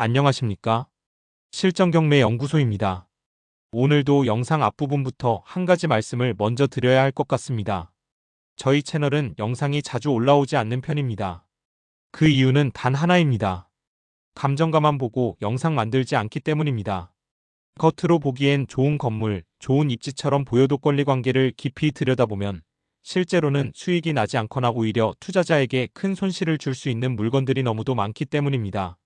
안녕하십니까? 실전경매 연구소입니다. 오늘도 영상 앞부분부터 한 가지 말씀을 먼저 드려야 할 것 같습니다. 저희 채널은 영상이 자주 올라오지 않는 편입니다. 그 이유는 단 하나입니다. 감정가만 보고 영상 만들지 않기 때문입니다. 겉으로 보기엔 좋은 건물, 좋은 입지처럼 보여도 권리관계를 깊이 들여다보면 실제로는 수익이 나지 않거나 오히려 투자자에게 큰 손실을 줄 수 있는 물건들이 너무도 많기 때문입니다.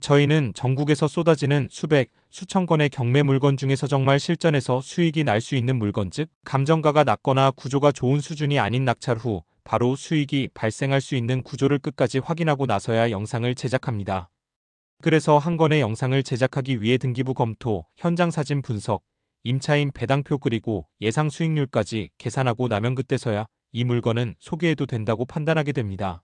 저희는 전국에서 쏟아지는 수백, 수천 건의 경매 물건 중에서 정말 실전에서 수익이 날 수 있는 물건, 즉 감정가가 낮거나 구조가 좋은 수준이 아닌 낙찰 후 바로 수익이 발생할 수 있는 구조를 끝까지 확인하고 나서야 영상을 제작합니다. 그래서 한 건의 영상을 제작하기 위해 등기부 검토, 현장 사진 분석, 임차인 배당표 그리고 예상 수익률까지 계산하고 나면 그때서야 이 물건은 소개해도 된다고 판단하게 됩니다.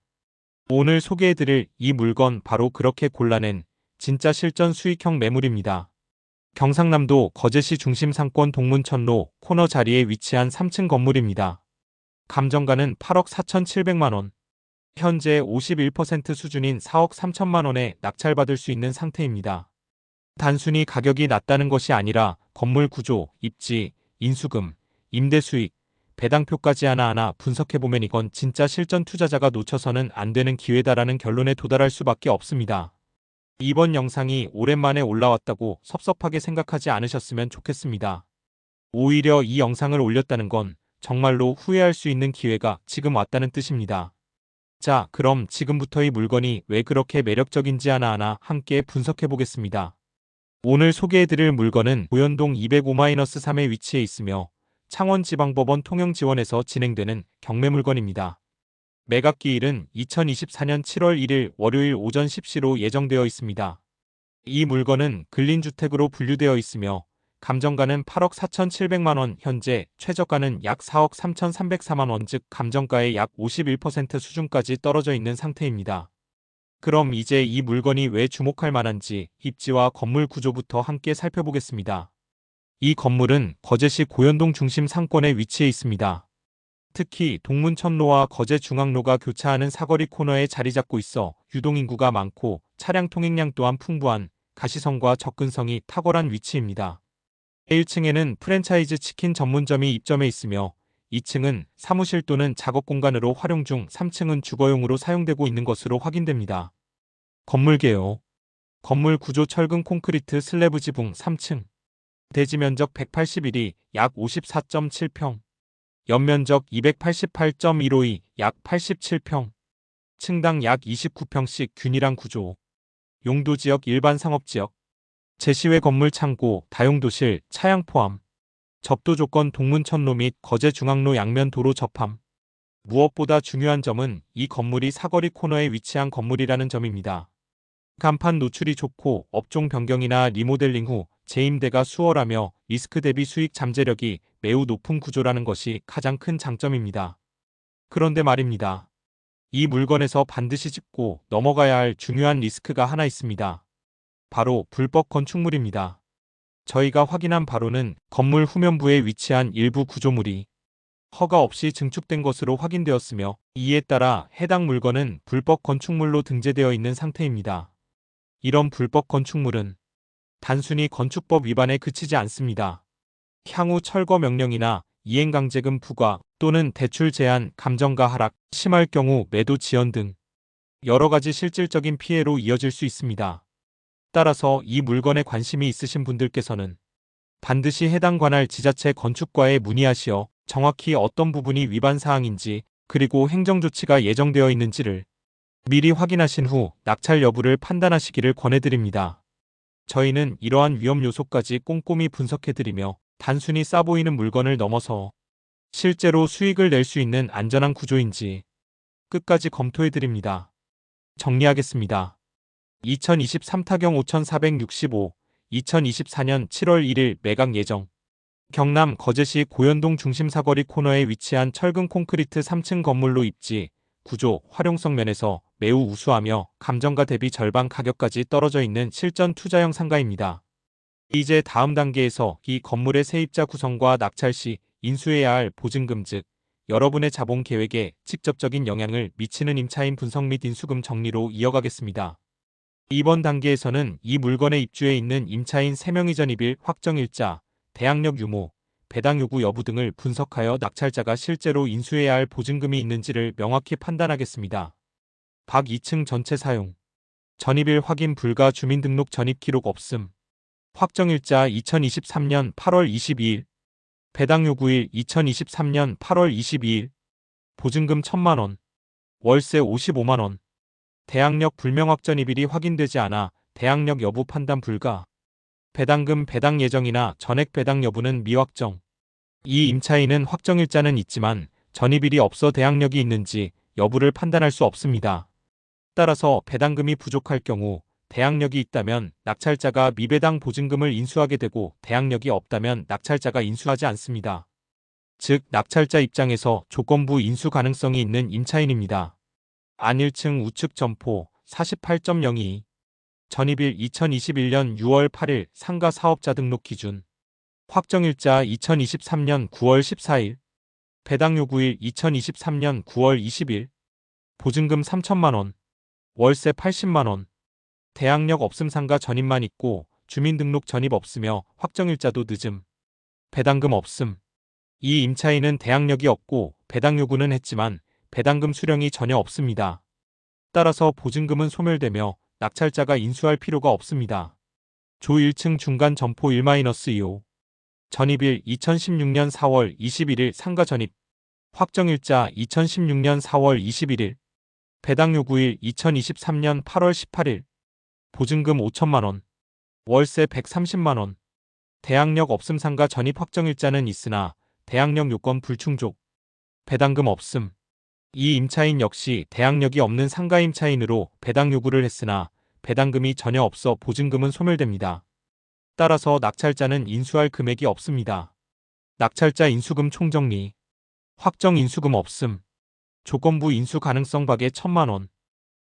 오늘 소개해드릴 이 물건 바로 그렇게 골라낸 진짜 실전 수익형 매물입니다. 경상남도 거제시 중심 상권 동문천로 코너 자리에 위치한 3층 건물입니다. 감정가는 8억 4,700만 원. 현재 51% 수준인 4억 3천만 원에 낙찰받을 수 있는 상태입니다. 단순히 가격이 낮다는 것이 아니라 건물 구조, 입지, 인수금, 임대 수익, 배당표까지 하나하나 분석해보면 이건 진짜 실전 투자자가 놓쳐서는 안 되는 기회다라는 결론에 도달할 수밖에 없습니다. 이번 영상이 오랜만에 올라왔다고 섭섭하게 생각하지 않으셨으면 좋겠습니다. 오히려 이 영상을 올렸다는 건 정말로 후회할 수 있는 기회가 지금 왔다는 뜻입니다. 자, 그럼 지금부터 이 물건이 왜 그렇게 매력적인지 하나하나 함께 분석해보겠습니다. 오늘 소개해드릴 물건은 고현동 205-3에 위치해 있으며 창원지방법원 통영지원에서 진행되는 경매 물건입니다. 매각기일은 2024년 7월 1일 월요일 오전 10시로 예정되어 있습니다. 이 물건은 근린주택으로 분류되어 있으며 감정가는 8억 4,700만 원, 현재 최저가는 약 4억 3,304만 원, 즉 감정가의 약 51% 수준까지 떨어져 있는 상태입니다. 그럼 이제 이 물건이 왜 주목할 만한지 입지와 건물 구조부터 함께 살펴보겠습니다. 이 건물은 거제시 고현동 중심 상권에 위치해 있습니다. 특히 동문천로와 거제중앙로가 교차하는 사거리 코너에 자리 잡고 있어 유동인구가 많고 차량 통행량 또한 풍부한 가시성과 접근성이 탁월한 위치입니다. 1층에는 프랜차이즈 치킨 전문점이 입점해 있으며 2층은 사무실 또는 작업 공간으로 활용 중 3층은 주거용으로 사용되고 있는 것으로 확인됩니다. 건물 개요. 건물 구조 철근 콘크리트 슬래브 지붕 3층. 대지 면적 181이 약 54.7평. 연면적 288.152, 약 87평. 층당 약 29평씩 균일한 구조. 용도지역 일반 상업지역. 제시외 건물 창고, 다용도실, 차양 포함. 접도 조건 동문천로 및 거제중앙로 양면 도로 접함. 무엇보다 중요한 점은 이 건물이 사거리 코너에 위치한 건물이라는 점입니다. 간판 노출이 좋고 업종 변경이나 리모델링 후 재임대가 수월하며 리스크 대비 수익 잠재력이 매우 높은 구조라는 것이 가장 큰 장점입니다. 그런데 말입니다. 이 물건에서 반드시 짚고 넘어가야 할 중요한 리스크가 하나 있습니다. 바로 불법 건축물입니다. 저희가 확인한 바로는 건물 후면부에 위치한 일부 구조물이 허가 없이 증축된 것으로 확인되었으며 이에 따라 해당 물건은 불법 건축물로 등재되어 있는 상태입니다. 이런 불법 건축물은 단순히 건축법 위반에 그치지 않습니다. 향후 철거 명령이나 이행강제금 부과 또는 대출 제한, 감정가 하락, 심할 경우 매도 지연 등 여러 가지 실질적인 피해로 이어질 수 있습니다. 따라서 이 물건에 관심이 있으신 분들께서는 반드시 해당 관할 지자체 건축과에 문의하시어 정확히 어떤 부분이 위반 사항인지 그리고 행정조치가 예정되어 있는지를 미리 확인하신 후 낙찰 여부를 판단하시기를 권해드립니다. 저희는 이러한 위험 요소까지 꼼꼼히 분석해드리며 단순히 싸 보이는 물건을 넘어서 실제로 수익을 낼 수 있는 안전한 구조인지 끝까지 검토해드립니다. 정리하겠습니다. 2023 타경 5465, 2024년 7월 1일 매각 예정. 경남 거제시 고현동 중심 사거리 코너에 위치한 철근 콘크리트 3층 건물로 입지, 구조, 활용성 면에서 매우 우수하며 감정가 대비 절반 가격까지 떨어져 있는 실전 투자형 상가입니다. 이제 다음 단계에서 이 건물의 세입자 구성과 낙찰 시 인수해야 할 보증금, 즉 여러분의 자본 계획에 직접적인 영향을 미치는 임차인 분석 및 인수금 정리로 이어가겠습니다. 이번 단계에서는 이 물건의 입주해 있는 임차인 3명이 전입일 확정일자, 대항력 유무, 배당 요구 여부 등을 분석하여 낙찰자가 실제로 인수해야 할 보증금이 있는지를 명확히 판단하겠습니다. 박 2층 전체 사용, 전입일 확인 불가, 주민등록 전입 기록 없음, 확정일자 2023년 8월 22일, 배당 요구일 2023년 8월 22일, 보증금 1,000만원, 월세 55만원, 대항력 불명 확정입일이 확인되지 않아 대항력 여부 판단 불가, 배당금 배당 예정이나 전액 배당 여부는 미확정. 이 임차인은 확정일자는 있지만 전입일이 없어 대항력이 있는지 여부를 판단할 수 없습니다. 따라서 배당금이 부족할 경우 대항력이 있다면 낙찰자가 미배당 보증금을 인수하게 되고 대항력이 없다면 낙찰자가 인수하지 않습니다. 즉 낙찰자 입장에서 조건부 인수 가능성이 있는 임차인입니다. 안 1층 우측 점포 48.02 전입일 2021년 6월 8일 상가 사업자 등록 기준, 확정일자 2023년 9월 14일, 배당 요구일 2023년 9월 20일, 보증금 3천만원, 월세 80만원, 대항력 없음 상가 전입만 있고 주민등록 전입 없으며 확정일자도 늦음, 배당금 없음. 이 임차인은 대항력이 없고 배당 요구는 했지만 배당금 수령이 전혀 없습니다. 따라서 보증금은 소멸되며 낙찰자가 인수할 필요가 없습니다. 조 1층 중간 점포 1-2호 전입일 2016년 4월 21일 상가 전입, 확정일자 2016년 4월 21일, 배당 요구일 2023년 8월 18일, 보증금 5천만원, 월세 130만원, 대항력 없음 상가 전입 확정일자는 있으나 대항력 요건 불충족, 배당금 없음. 이 임차인 역시 대항력이 없는 상가 임차인으로 배당 요구를 했으나 배당금이 전혀 없어 보증금은 소멸됩니다. 따라서 낙찰자는 인수할 금액이 없습니다. 낙찰자 인수금 총정리, 확정 인수금 없음, 조건부 인수 가능성 박에 1,000만원.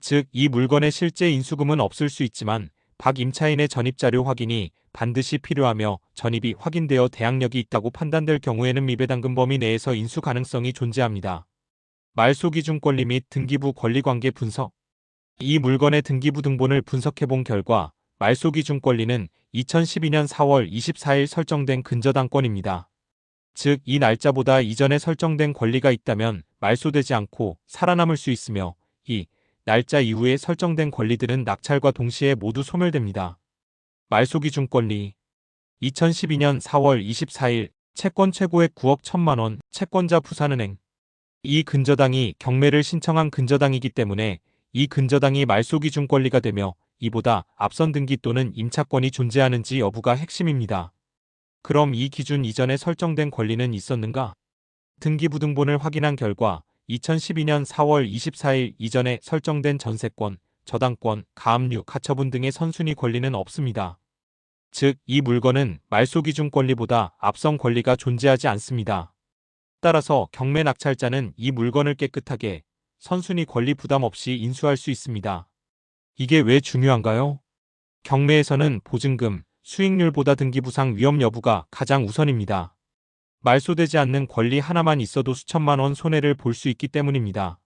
즉 이 물건의 실제 인수금은 없을 수 있지만 박 임차인의 전입자료 확인이 반드시 필요하며 전입이 확인되어 대항력이 있다고 판단될 경우에는 미배당금 범위 내에서 인수 가능성이 존재합니다. 말소기준 권리 및 등기부 권리관계 분석. 이 물건의 등기부 등본을 분석해본 결과 말소기준 권리는 2012년 4월 24일 설정된 근저당권입니다. 즉 이 날짜보다 이전에 설정된 권리가 있다면 말소되지 않고 살아남을 수 있으며 이 날짜 이후에 설정된 권리들은 낙찰과 동시에 모두 소멸됩니다. 말소기준 권리 2012년 4월 24일 채권 최고액 9억 1,000만원 채권자 부산은행. 이 근저당이 경매를 신청한 근저당이기 때문에 이 근저당이 말소기준 권리가 되며 이보다 앞선 등기 또는 임차권이 존재하는지 여부가 핵심입니다. 그럼 이 기준 이전에 설정된 권리는 있었는가? 등기부등본을 확인한 결과 2012년 4월 24일 이전에 설정된 전세권, 저당권, 가압류, 가처분 등의 선순위 권리는 없습니다. 즉, 이 물건은 말소기준 권리보다 앞선 권리가 존재하지 않습니다. 따라서 경매 낙찰자는 이 물건을 깨끗하게 선순위 권리 부담 없이 인수할 수 있습니다. 이게 왜 중요한가요? 경매에서는 보증금, 수익률보다 등기부상 위험 여부가 가장 우선입니다. 말소되지 않는 권리 하나만 있어도 수천만 원 손해를 볼 수 있기 때문입니다.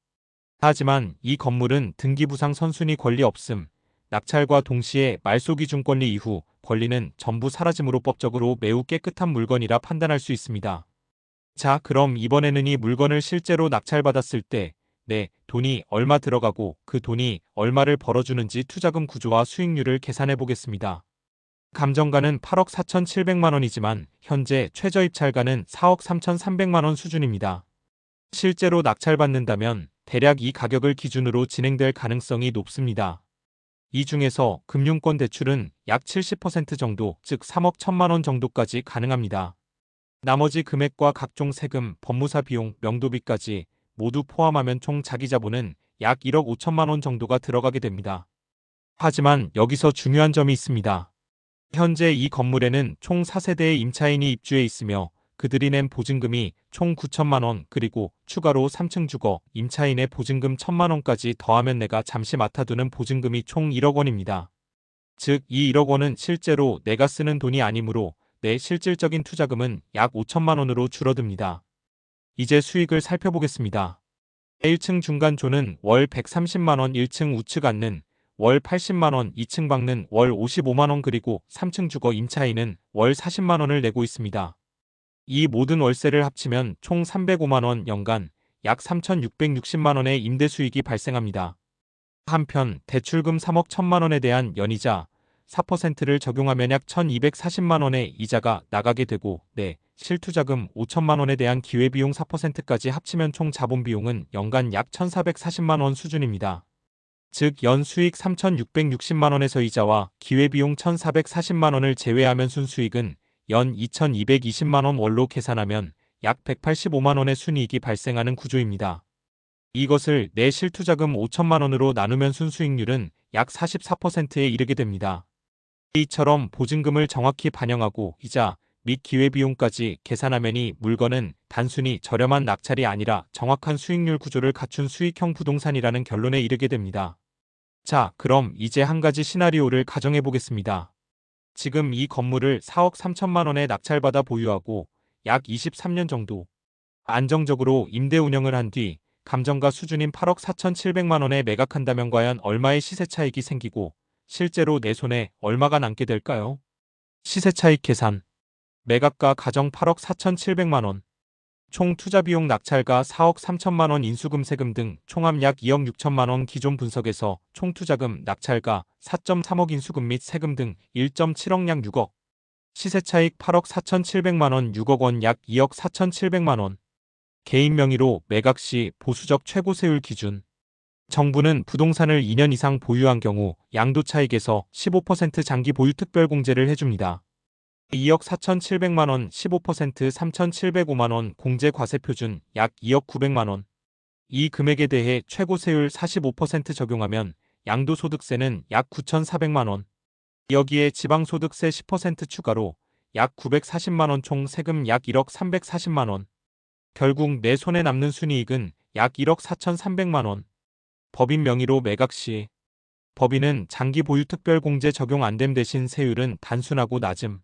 하지만 이 건물은 등기부상 선순위 권리 없음, 낙찰과 동시에 말소기준 권리 이후 권리는 전부 사라짐으로 법적으로 매우 깨끗한 물건이라 판단할 수 있습니다. 자, 그럼 이번에는 이 물건을 실제로 낙찰받았을 때 내 돈이 얼마 들어가고 그 돈이 얼마를 벌어주는지 투자금 구조와 수익률을 계산해 보겠습니다. 감정가는 8억 4,700만 원이지만 현재 최저 입찰가는 4억 3,300만 원 수준입니다. 실제로 낙찰받는다면 대략 이 가격을 기준으로 진행될 가능성이 높습니다. 이 중에서 금융권 대출은 약 70% 정도, 즉 3억 1,000만 원 정도까지 가능합니다. 나머지 금액과 각종 세금, 법무사 비용, 명도비까지 모두 포함하면 총 자기자본은 약 1억 5천만 원 정도가 들어가게 됩니다. 하지만 여기서 중요한 점이 있습니다. 현재 이 건물에는 총 4세대의 임차인이 입주해 있으며 그들이 낸 보증금이 총 9천만 원, 그리고 추가로 3층 주거 임차인의 보증금 1,000만 원까지 더하면 내가 잠시 맡아두는 보증금이 총 1억 원입니다. 즉 이 1억 원은 실제로 내가 쓰는 돈이 아니므로 내 실질적인 투자금은 약 5천만 원으로 줄어듭니다. 이제 수익을 살펴보겠습니다. 1층 중간조는 월 130만 원, 1층 우측 앉는 월 80만원, 2층 방는 월 55만원 그리고 3층 주거 임차인은 월 40만원을 내고 있습니다. 이 모든 월세를 합치면 총 305만원, 연간 약 3,660만원의 임대 수익이 발생합니다. 한편 대출금 3억 1천만원에 대한 연이자 4%를 적용하면 약 1,240만원의 이자가 나가게 되고, 실투자금 5천만원에 대한 기회비용 4%까지 합치면 총 자본비용은 연간 약 1,440만원 수준입니다. 즉 연 수익 3,660만원에서 이자와 기회비용 1,440만원을 제외하면 순수익은 연 2,220만원 월로 계산하면 약 185만원의 순이익이 발생하는 구조입니다. 이것을 내 실투자금 5천만원으로 나누면 순수익률은 약 44%에 이르게 됩니다. 이처럼 보증금을 정확히 반영하고 이자 및 기회비용까지 계산하면 이 물건은 단순히 저렴한 낙찰이 아니라 정확한 수익률 구조를 갖춘 수익형 부동산이라는 결론에 이르게 됩니다. 자, 그럼 이제 한 가지 시나리오를 가정해 보겠습니다. 지금 이 건물을 4억 3천만원에 낙찰받아 보유하고 약 23년 정도 안정적으로 임대 운영을 한 뒤 감정가 수준인 8억 4,700만원에 매각한다면 과연 얼마의 시세 차익이 생기고 실제로 내 손에 얼마가 남게 될까요? 시세 차익 계산. 매각가 가정 8억 4,700만원. 총 투자비용 낙찰가 4억 3천만원, 인수금 세금 등 총합 약 2억 6천만원. 기존 분석에서 총 투자금 낙찰가 4.3억, 인수금 및 세금 등 1.7억, 약 6억. 시세 차익 8억 4,700만원, 6억 원, 약 2억 4,700만원. 개인 명의로 매각 시 보수적 최고세율 기준. 정부는 부동산을 2년 이상 보유한 경우 양도 차익에서 15% 장기 보유 특별공제를 해줍니다. 2억 4,700만원, 15% 3,705만원, 공제 과세표준 약 2억 900만원. 이 금액에 대해 최고세율 45% 적용하면 양도소득세는 약 9,400만원. 여기에 지방소득세 10% 추가로 약 940만원, 총 세금 약 1억 340만원. 결국 내 손에 남는 순이익은 약 1억 4,300만원. 법인 명의로 매각 시 법인은 장기 보유 특별공제 적용 안됨 대신 세율은 단순하고 낮음.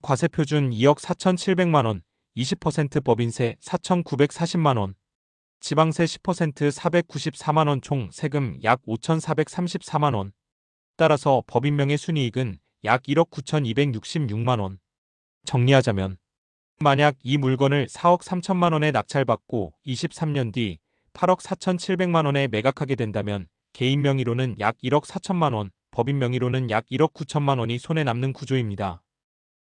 과세표준 2억 4,700만원, 20% 법인세 4,940만원, 지방세 10% 494만원, 총 세금 약 5,434만원. 따라서 법인명의 순이익은 약 1억 9,266만원. 정리하자면 만약 이 물건을 4억 3천만원에 낙찰받고 23년 뒤 8억 4,700만원에 매각하게 된다면 개인 명의로는 약 1억 4천만원, 법인 명의로는 약 1억 9천만원이 손에 남는 구조입니다.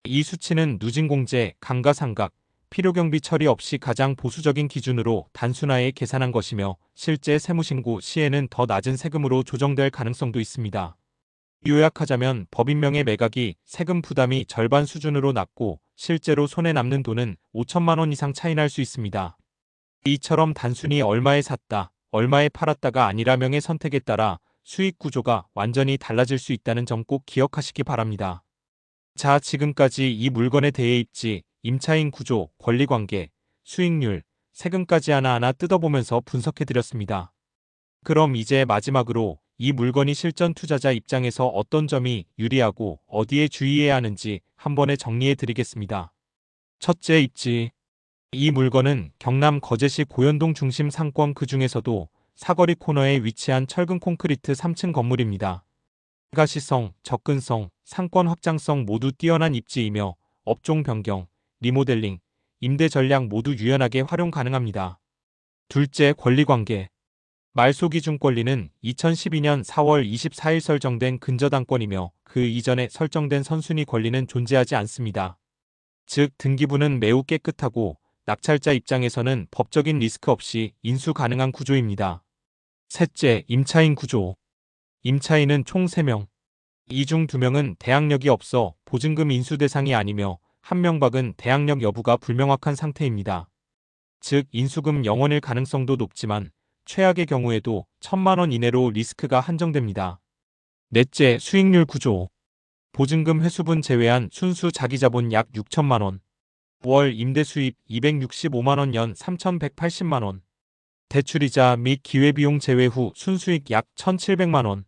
이 수치는 누진공제, 감가상각, 필요경비 처리 없이 가장 보수적인 기준으로 단순하게 계산한 것이며 실제 세무신고 시에는 더 낮은 세금으로 조정될 가능성도 있습니다. 요약하자면 법인명의 매각이 세금 부담이 절반 수준으로 낮고 실제로 손에 남는 돈은 5천만원 이상 차이 날 수 있습니다. 이처럼 단순히 얼마에 샀다, 얼마에 팔았다가 아니라 명의 선택에 따라 수익 구조가 완전히 달라질 수 있다는 점 꼭 기억하시기 바랍니다. 자, 지금까지 이 물건에 대해 입지, 임차인 구조, 권리관계, 수익률, 세금까지 하나하나 뜯어보면서 분석해드렸습니다. 그럼 이제 마지막으로 이 물건이 실전 투자자 입장에서 어떤 점이 유리하고 어디에 주의해야 하는지 한 번에 정리해드리겠습니다. 첫째, 입지. 이 물건은 경남 거제시 고현동 중심 상권, 그 중에서도 사거리 코너에 위치한 철근 콘크리트 3층 건물입니다. 가시성, 접근성, 상권 확장성 모두 뛰어난 입지이며 업종 변경, 리모델링, 임대 전략 모두 유연하게 활용 가능합니다. 둘째, 권리관계. 말소기준 권리는 2012년 4월 24일 설정된 근저당권이며 그 이전에 설정된 선순위 권리는 존재하지 않습니다. 즉 등기부는 매우 깨끗하고 낙찰자 입장에서는 법적인 리스크 없이 인수 가능한 구조입니다. 셋째, 임차인 구조. 임차인은 총 3명. 이 중 2명은 대항력이 없어 보증금 인수 대상이 아니며 1명박은 대항력 여부가 불명확한 상태입니다. 즉 인수금 0원일 가능성도 높지만 최악의 경우에도 1,000만원 이내로 리스크가 한정됩니다. 넷째, 수익률 구조. 보증금 회수분 제외한 순수 자기자본 약 6천만원. 월 임대 수입 265만원, 연 3,180만원. 대출이자 및 기회비용 제외 후 순수익 약 1,700만원.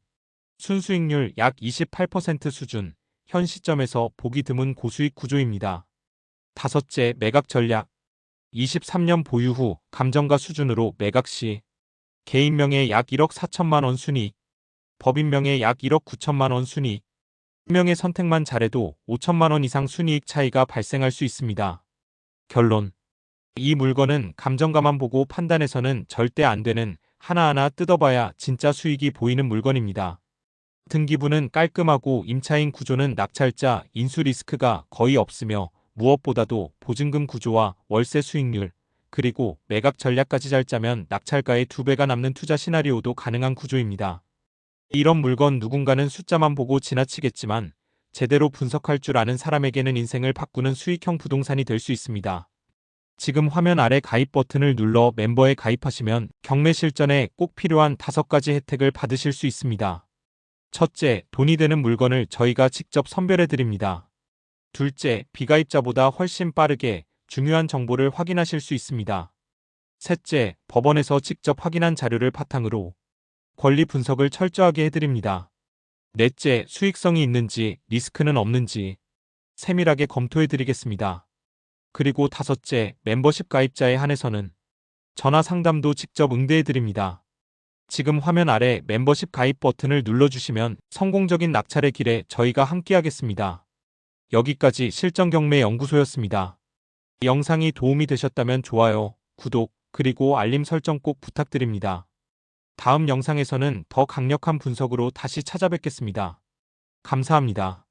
순수익률 약 28% 수준. 현 시점에서 보기 드문 고수익 구조입니다. 다섯째, 매각 전략. 23년 보유 후 감정가 수준으로 매각 시 개인 명의 약 1억 4천만원 순이익. 법인명의 약 1억 9천만 원 순이익. 명의 선택만 잘해도 5천만 원 이상 순이익 차이가 발생할 수 있습니다. 결론. 이 물건은 감정가만 보고 판단해서는 절대 안 되는, 하나하나 뜯어봐야 진짜 수익이 보이는 물건입니다. 등기부는 깔끔하고 임차인 구조는 낙찰자 인수 리스크가 거의 없으며 무엇보다도 보증금 구조와 월세 수익률, 그리고 매각 전략까지 잘 짜면 낙찰가의 2배가 남는 투자 시나리오도 가능한 구조입니다. 이런 물건 누군가는 숫자만 보고 지나치겠지만 제대로 분석할 줄 아는 사람에게는 인생을 바꾸는 수익형 부동산이 될 수 있습니다. 지금 화면 아래 가입 버튼을 눌러 멤버에 가입하시면 경매 실전에 꼭 필요한 5가지 혜택을 받으실 수 있습니다. 첫째, 돈이 되는 물건을 저희가 직접 선별해 드립니다. 둘째, 비가입자보다 훨씬 빠르게 중요한 정보를 확인하실 수 있습니다. 셋째, 법원에서 직접 확인한 자료를 바탕으로 권리 분석을 철저하게 해드립니다. 넷째, 수익성이 있는지, 리스크는 없는지 세밀하게 검토해 드리겠습니다. 그리고 다섯째, 멤버십 가입자에 한해서는 전화 상담도 직접 응대해 드립니다. 지금 화면 아래 멤버십 가입 버튼을 눌러주시면 성공적인 낙찰의 길에 저희가 함께하겠습니다. 여기까지 실전경매연구소였습니다. 이 영상이 도움이 되셨다면 좋아요, 구독, 그리고 알림 설정 꼭 부탁드립니다. 다음 영상에서는 더 강력한 분석으로 다시 찾아뵙겠습니다. 감사합니다.